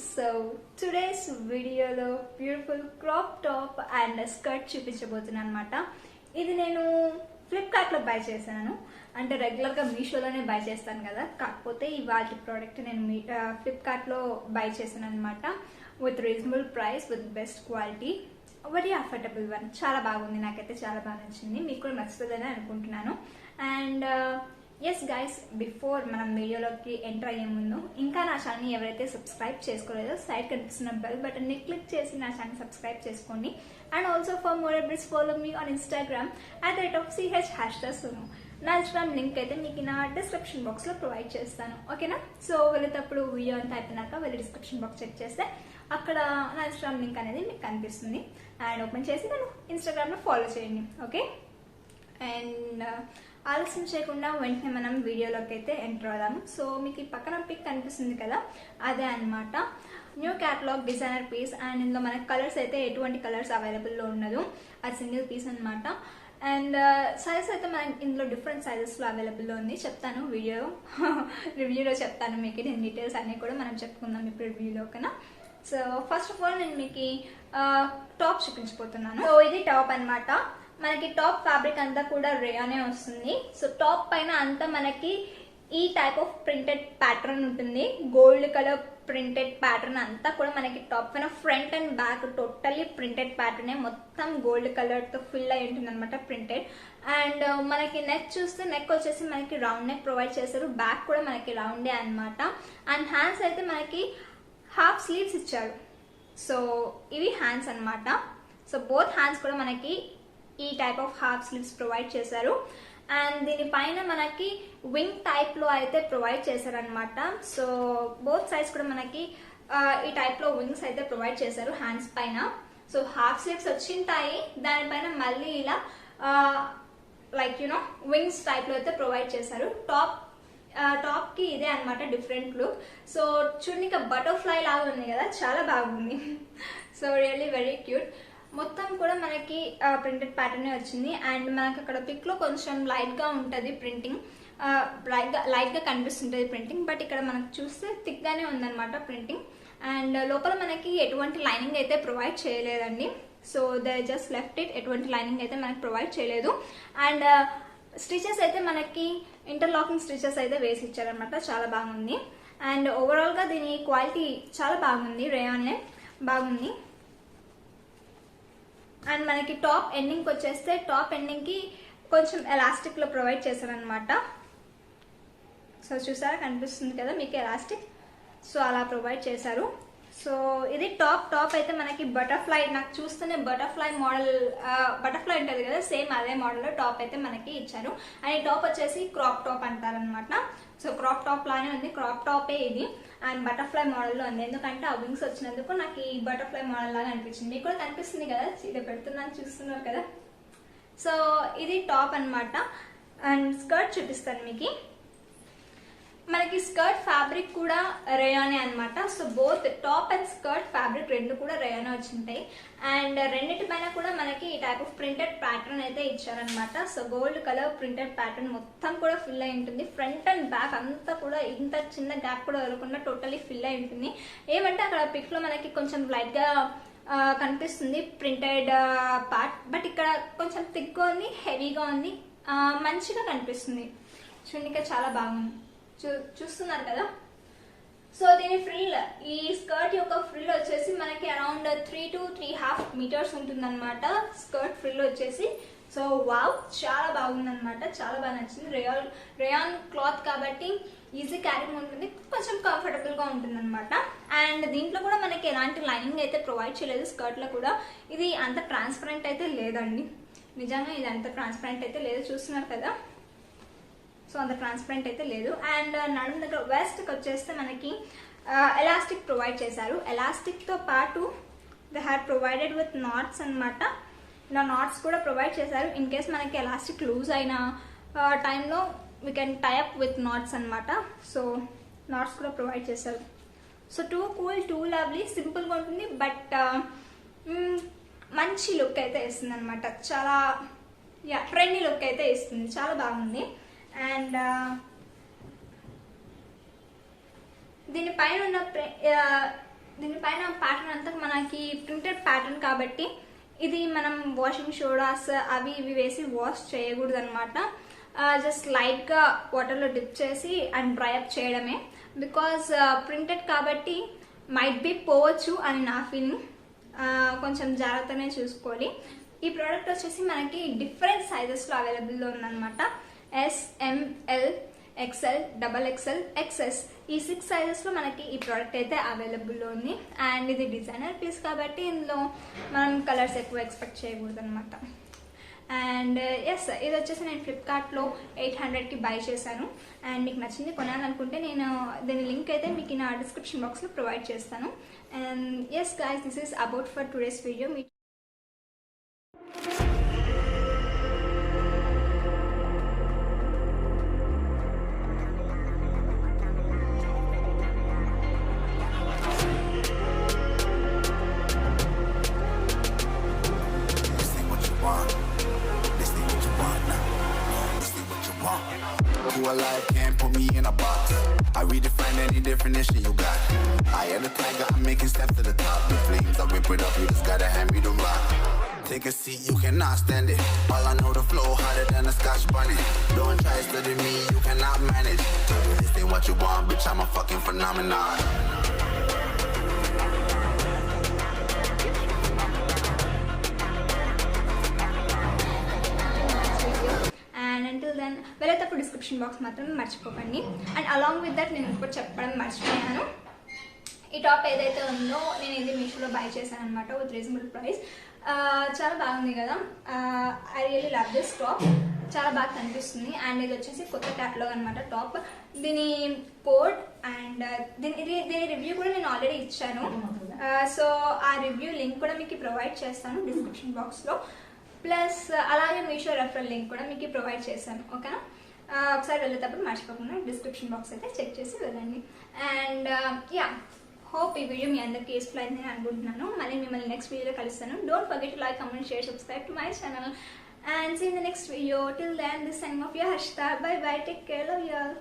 So today's video లో beautiful crop top and skirt చూపించబోతున్నాను అనమాట. ఇది నేను ఫ్లిప్కార్ట్ లో బై చేశాను. అంటే రెగ్యులర్ గా మీషోలోనే బై చేస్తాను కదా, కాకపోతే ఇవాళ ప్రోడక్ట్ నేను ఫ్లిప్కార్ట్ లో బై చేశాను అనమాట. With reasonable price, with best quality, very affordable one. చాలా బాగుంది, నాకైతే చాలా బాగా నచ్చింది. మీకు కూడా నచ్చుతుందని అనుకుంటున్నాను. అండ్ ఎస్ గైస్, బిఫోర్ మనం వీడియోలోకి ఎంటర్ అయ్యే ముందు ఇంకా నా ఛానల్ని ఎవరైతే సబ్స్క్రైబ్ చేసుకోలేదో సైడ్ కనిపిస్తున్న బెల్ బటన్ని క్లిక్ చేసి నా ఛానల్ సబ్స్క్రైబ్ చేసుకోండి. And also for more updates follow me on Instagram @CH#Sonu. నా ఇన్స్టాగ్రామ్ లింక్ అయితే మీకు నా డిస్క్రిప్షన్ బాక్స్ లో ప్రొవైడ్ చేస్తాను, ఓకేనా? సో వెళ్ళేటప్పుడు వీడియో అంతా అయిపోయినాక వెళ్ళి డిస్క్రిప్షన్ బాక్స్ చెక్ చేస్తే అక్కడ నా ఇన్స్టాగ్రామ్ లింక్ అనేది మీకు కనిపిస్తుంది. అండ్ ఓపెన్ చేసి నన్ను ఇన్స్టాగ్రామ్ లో ఫాలో చేయండి, ఓకే? అండ్ ఆలస్యం చేయకుండా వెంటనే మనం వీడియోలోకి అయితే ఎంటర్ అవుదాము. సో మీకు ఈ పక్కన పిక్ కనిపిస్తుంది కదా, అదే అనమాట new catalogue designer piece. And ఇందులో మనకి కలర్స్ అయితే ఎటువంటి కలర్స్ అవైలబుల్లో ఉండదు, అది సింగిల్ పీస్ అనమాట. అండ్ సైజ్ అయితే మనకి ఇందులో డిఫరెంట్ సైజెస్లో అవైలబుల్లో ఉంది. చెప్తాను రివ్యూలో చెప్తాను మీకు, నేను డీటెయిల్స్ అన్నీ కూడా మనం చెప్పుకుందాం ఇప్పుడు రివ్యూలో, ఓకేనా? సో ఫస్ట్ ఆఫ్ ఆల్ నేను మీకు టాప్ చూపించబోతున్నాను. సో ఇది టాప్ అనమాట. మనకి టాప్ ఫ్యాబ్రిక్ అంతా కూడా రేయానే వస్తుంది. సో టాప్ పైన అంతా మనకి ఈ టైప్ ఆఫ్ ప్రింటెడ్ ప్యాటర్న్ ఉంటుంది, గోల్డ్ కలర్ ప్రింటెడ్ ప్యాటర్న్ అంతా కూడా మనకి టాప్ పైన front and back totally printed ప్యాటర్నే, మొత్తం గోల్డ్ కలర్ తో ఫిల్ అయి ఉంటుంది అనమాట, ప్రింటెడ్. అండ్ మనకి నెక్ చూస్తే నెక్ వచ్చేసి మనకి రౌండ్ నెక్ ప్రొవైడ్ చేశారు, బ్యాక్ కూడా మనకి రౌండే అనమాట. అండ్ హ్యాండ్స్ అయితే మనకి హాఫ్ స్లీవ్స్ ఇచ్చారు. సో ఇవి హ్యాండ్స్ అనమాట. సో బోత్ హ్యాండ్స్ కూడా మనకి ఈ type of half sleeves provide చేశారు. అండ్ దీనిపైన మనకి వింగ్ టైప్ లో అయితే ప్రొవైడ్ చేశారనమాట. సో బోత్ సైడ్స్ కూడా మనకి ఈ టైప్ లో వింగ్స్ అయితే ప్రొవైడ్ చేశారు హ్యాండ్స్ పైన. సో హాఫ్ స్లీవ్స్ వచ్చింటాయి, దానిపైన మళ్ళీ ఇలా లైక్ యూనో వింగ్స్ టైప్ లో అయితే ప్రొవైడ్ చేశారు. టాప్ కి ఇదే అనమాట డిఫరెంట్ లుక్. సో చూడనికి బటర్ఫ్లై లాగా ఉంది కదా, చాలా బాగుంది. So really very cute. మొత్తం కూడా మనకి ప్రింటెడ్ ప్యాటర్న్ వచ్చింది. అండ్ మనకి అక్కడ పిక్ లో కొంచెం లైట్ గా ఉంటది ప్రింటింగ్, లైట్ గా కనిపిస్తుంటది ప్రింటింగ్, బట్ ఇక్కడ మనకు చూస్తే థిక్ గానే ఉందన్నమాట ప్రింటింగ్. అండ్ లోపల మనకి ఎటువంటి లైనింగ్ అయితే ప్రొవైడ్ చేయలేదండి. So they just left it, ఎటువంటి లైనింగ్ అయితే మనకి ప్రొవైడ్ చేయలేదు. అండ్ స్టిచెస్ అయితే మనకి ఇంటర్లాకింగ్ స్టిచెస్ అయితే వేసి ఇచ్చారనమాట, చాలా బాగుంది. అండ్ ఓవరాల్ గా దీని క్వాలిటీ చాలా బాగుంది, రేయాన్లే బాగుంది. అండ్ మనకి టాప్ ఎండింగ్ వచ్చేస్తే టాప్ ఎండింగ్ కి కొంచెం ఎలాస్టిక్ లో ప్రొవైడ్ చేశారనమాట. సో చూసారా, కనిపిస్తుంది కదా మీకు ఎలాస్టిక్. సో అలా ప్రొవైడ్ చేశారు. సో ఇది టాప్ అయితే మనకి బటర్ఫ్లై, నాకు చూస్తేనే బటర్ఫ్లై మోడల్, బటర్ఫ్లై ఉంటుంది కదా, సేమ్ అదే మోడల్ లో టాప్ అయితే మనకి ఇచ్చారు. అండ్ ఈ టాప్ వచ్చేసి క్రాప్ టాప్ అంటారనమాట. సో క్రాప్ టాప్ లానే ఉంది, క్రాప్ టాపే ఇది. అండ్ బటర్ఫ్లై మోడల్ లో ఉంది, ఎందుకంటే ఆ వింగ్స్ వచ్చినందుకు నాకు ఈ బటర్ఫ్లై మోడల్ లాగా అనిపించింది. మీకు కూడా కనిపిస్తుంది కదా, ఇది పెడుతున్నాను చూస్తున్నారు కదా. సో ఇది టాప్ అనమాట. అండ్ స్కర్ట్ చూపిస్తాను మీకు. మనకి స్కర్ట్ ఫ్యాబ్రిక్ కూడా రేయానే అనమాట. So both top and skirt fabric రెండు కూడా రేయానే వచ్చింటాయి. అండ్ రెండింటి పైన కూడా మనకి ఈ టైప్ ఆఫ్ ప్రింటెడ్ ప్యాటర్న్ అయితే ఇచ్చారనమాట. So gold colour printed pattern మొత్తం కూడా ఫిల్ అయి ఉంటుంది. ఫ్రంట్ అండ్ బ్యాక్ అంతా కూడా ఇంత చిన్న గ్యాప్ కూడా వదలకుండా టోటలీ ఫిల్ అయి ఉంటుంది. ఏమంటే అక్కడ పిక్ లో మనకి కొంచెం లైట్ గా కనిపిస్తుంది ప్రింటెడ్ పార్ట్, బట్ ఇక్కడ కొంచెం థిక్గా ఉంది, హెవీగా ఉంది, మంచిగా కనిపిస్తుంది. చూడడానికి చాలా బాగుంది, చూస్తున్నారు కదా. సో దీని ఫ్రిల్, ఈ స్కర్ట్ యొక్క ఫ్రిల్ వచ్చేసి మనకి అరౌండ్ 3 to 3.5 meters ఉంటుంది అనమాట స్కర్ట్ ఫ్రిల్ వచ్చేసి. సో వావ్, చాలా బాగుందనమాట, చాలా బాగా నచ్చింది. రేయాన్ క్లాత్ కాబట్టి ఈజీ క్యారింగ్ ఉంటుంది, కొంచెం కంఫర్టబుల్ గా ఉంటుంది అనమాట. అండ్ దీంట్లో కూడా మనకి ఎలాంటి లైనింగ్ అయితే ప్రొవైడ్ చేయలేదు స్కర్ట్ లో కూడా. ఇది అంత ట్రాన్స్పరెంట్ అయితే లేదండి, నిజంగా ఇది అంత ట్రాన్స్పరెంట్ అయితే లేదు, చూస్తున్నారు కదా. సో అంత ట్రాన్స్పరెంట్ అయితే లేదు. అండ్ నడుము దగ్గర వెస్ట్ వచ్చేస్తే మనకి ఎలాస్టిక్ ప్రొవైడ్ చేశారు. ఎలాస్టిక్ తో పాటు they had provided with knots అనమాట. ఇలా నాట్స్ కూడా ప్రొవైడ్ చేశారు. ఇన్ కేస్ మనకి ఎలాస్టిక్ లూజ్ అయిన టైంలో we can tie up with knots అనమాట. సో నాట్స్ కూడా ప్రొవైడ్ చేశారు. So too cool, too lovely, simple గా ఉంటుంది, బట్ మంచి లుక్ అయితే ఇస్తుంది అనమాట. చాలా ట్రెండీ లుక్ అయితే ఇస్తుంది, చాలా బాగుంది. అండ్ దీనిపైన ఉన్న దీనిపైన ప్యాటర్న్ అంతా మనకి ప్రింటెడ్ ప్యాటర్న్ కాబట్టి ఇది మనం వాషింగ్ సోడాస్ అవి ఇవి వేసి వాష్ చేయకూడదు అనమాట. జస్ట్ లైట్గా వాటర్లో డిప్ చేసి అండ్ డ్రై అప్ చేయడమే. బికాజ్ ప్రింటెడ్ కాబట్టి మైట్ బి పోవచ్చు అని నా ఫీలింగ్. కొంచెం జాగ్రత్తనే చూసుకోవాలి. ఈ ప్రోడక్ట్ వచ్చేసి మనకి డిఫరెంట్ సైజెస్లో అవైలబుల్లో ఉందన్నమాట. SML, XL, XXL, XS ఈ 6 సైజెస్లో మనకి ఈ ప్రోడక్ట్ అయితే అవైలబుల్లో ఉంది. అండ్ ఇది డిజైనర్ పీస్ కాబట్టి ఇందులో మనం కలర్స్ ఎక్కువ ఎక్స్పెక్ట్ చేయకూడదు అనమాట. అండ్ ఎస్, ఇది వచ్చేసి నేను ఫ్లిప్కార్ట్లో 800కి బై చేశాను. అండ్ మీకు నచ్చింది కొనాలనుకుంటే నేను దీని లింక్ అయితే మీకు నా డిస్క్రిప్షన్ బాక్స్లో ప్రొవైడ్ చేస్తాను. And yes guys, this is about for today's video. Who alive can't put me in a box. I redefine any definition you got. I am the tiger, I'm making steps to the top. The flames, I whip it up, you just gotta hand me the rock. Take a seat, you cannot stand it. All I know, the flow harder than a Scotch bonnet. Don't try study me, you cannot manage. This ain't what you want, bitch, I'm a fucking phenomenon. Until then, వెళ్ళేటప్పుడు description box మాత్రం మర్చిపోకండి. And along with that నేను ఇప్పుడు చెప్పడం మర్చిపోయాను. ఈ top ఏదైతే ఉందో నేను ఇది మీషోలో బై చేశాను అనమాట విత్ రీజనబుల్ ప్రైస్. చాలా బాగుంది కదా. I really love this top. చాలా బాగా కనిపిస్తుంది. అండ్ ఇది వచ్చేసి కొత్త క్యాటలాగ్ అనమాట టాప్. దీని కోడ్ అండ్ దీని రివ్యూ కూడా నేను ఆల్రెడీ ఇచ్చాను. సో ఆ రివ్యూ లింక్ కూడా మీకు ప్రొవైడ్ చేస్తాను డిస్క్రిప్షన్ బాక్స్లో. ప్లస్ అలాగే మీషో రెఫరల్ లింక్ కూడా మీకు ప్రొవైడ్ చేశాను. ఓకేనా? ఒకసారి వెళ్ళేటప్పుడు మర్చిపోకుండా డిస్క్రిప్షన్ బాక్స్ అయితే చెక్ చేసి వెళ్ళండి. అండ్ యా, హోప్ ఈ వీడియో మీ అందరికీ యూస్ఫుల్ అయిందని అనుకుంటున్నాను. మళ్ళీ మిమ్మల్ని నెక్స్ట్ వీడియోలో కలుస్తాను. Don't forget to like, comment, share, subscribe to my channel. And see you in the next video. Till then, this signing off your Harshita. Bye bye. Take care. Love you all.